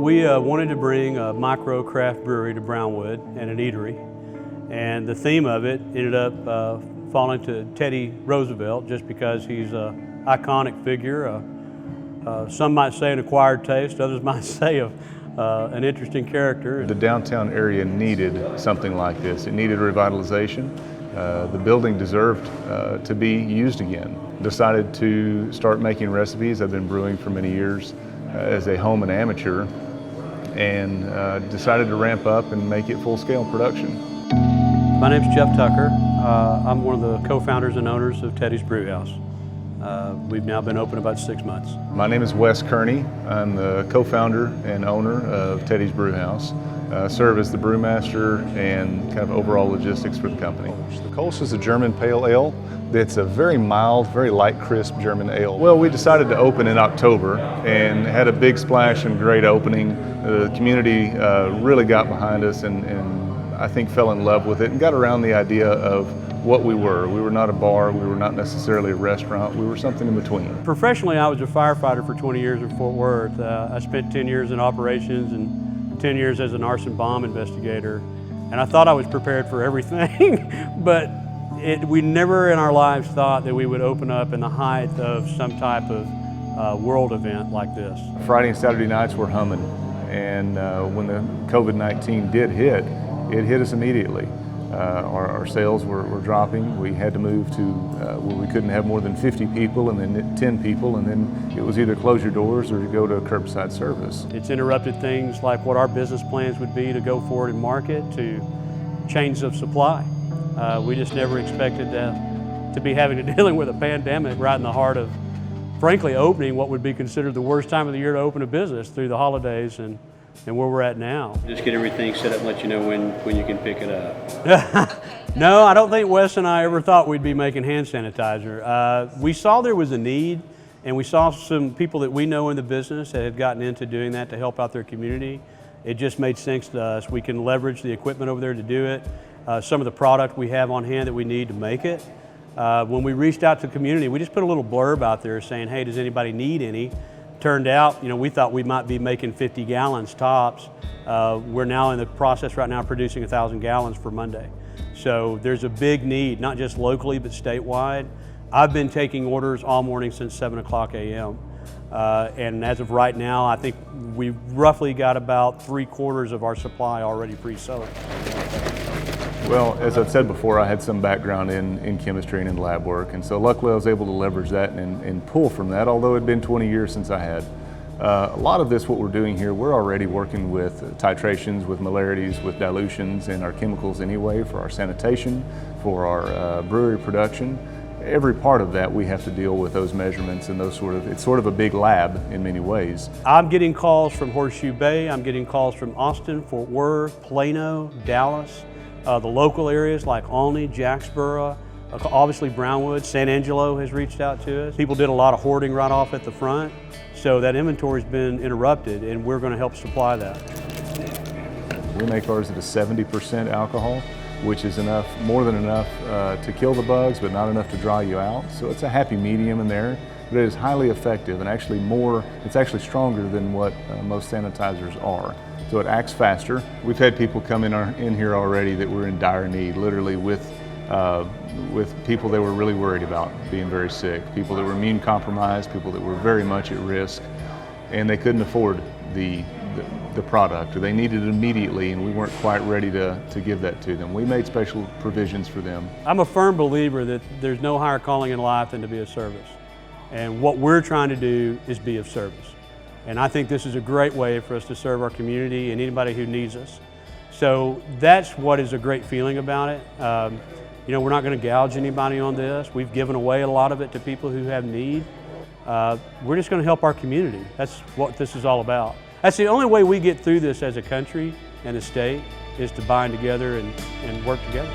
We wanted to bring a micro craft brewery to Brownwood and an eatery, and the theme of it ended up falling to Teddy Roosevelt just because he's an iconic figure. Some might say an acquired taste, others might say an interesting character. The downtown area needed something like this. It needed revitalization. The building deserved to be used again. Decided to start making recipes. I've been brewing for many years as a home and amateur, and decided to ramp up and make it full-scale production. My name's Jeff Tucker. I'm one of the co-founders and owners of Teddy's Brewhaus. We've now been open about 6 months. My name is Wes Kearny. I'm the co-founder and owner of Teddy's Brewhaus. Serve as the brewmaster and kind of overall logistics for the company. The Kolsch is a German pale ale. It's a very mild, very light, crisp German ale. Well, we decided to open in October and had a big splash and great opening. The community really got behind us and I think fell in love with it and got around the idea of what we were. We were not a bar, we were not necessarily a restaurant, we were something in between. Professionally, I was a firefighter for 20 years in Fort Worth. I spent 10 years in operations and 10 years as an arson bomb investigator. And I thought I was prepared for everything, but we never in our lives thought that we would open up in the height of some type of world event like this. Friday and Saturday nights were humming, and when the COVID-19 did hit, it hit us immediately. Our sales were dropping. We had to move to where we couldn't have more than 50 people and then 10 people, and then it was either close your doors or to go to curbside service. It's interrupted things like what our business plans would be to go forward and market, to chains of supply. We just never expected to be having to dealing with a pandemic right in the heart of, frankly, opening what would be considered the worst time of the year to open a business through the holidays and where we're at now. Just get everything set up and let you know when you can pick it up. No, I don't think Wes and I ever thought we'd be making hand sanitizer. We saw there was a need, and we saw some people that we know in the business that had gotten into doing that to help out their community. It just made sense to us. We can leverage the equipment over there to do it. Some of the product we have on hand that we need to make it. When we reached out to the community, we just put a little blurb out there saying, hey, does anybody need any? Turned out, we thought we might be making 50 gallons tops. We're now in the process right now producing 1,000 gallons for Monday. So there's a big need, not just locally, but statewide. I've been taking orders all morning since 7 o'clock a.m. And as of right now, I think we've roughly got about 3/4 of our supply already pre-sold. Well, as I've said before, I had some background in chemistry and in lab work, and so luckily I was able to leverage that and pull from that, although it had been 20 years since I had. A lot of this, what we're doing here, we're already working with titrations, with molarities, with dilutions in our chemicals anyway, for our sanitation, for our brewery production. Every part of that, we have to deal with those measurements and it's sort of a big lab in many ways. I'm getting calls from Horseshoe Bay, I'm getting calls from Austin, Fort Worth, Plano, Dallas. The local areas like Olney, Jacksboro, obviously Brownwood, San Angelo has reached out to us. People did a lot of hoarding right off at the front, so that inventory's been interrupted, and we're going to help supply that. We make ours at a 70% alcohol, which is enough, more than enough to kill the bugs, but not enough to dry you out. So it's a happy medium in there, but it is highly effective and actually it's actually stronger than what most sanitizers are. So it acts faster. We've had people come in here already that were in dire need, literally with people they were really worried about being very sick, people that were immune compromised, people that were very much at risk, and they couldn't afford the product, or they needed it immediately, and we weren't quite ready to give that to them. We made special provisions for them. I'm a firm believer that there's no higher calling in life than to be of service. And what we're trying to do is be of service. And I think this is a great way for us to serve our community and anybody who needs us. So that's what is a great feeling about it. We're not going to gouge anybody on this. We've given away a lot of it to people who have need. We're just going to help our community. That's what this is all about. That's the only way we get through this as a country and a state, is to bind together and work together.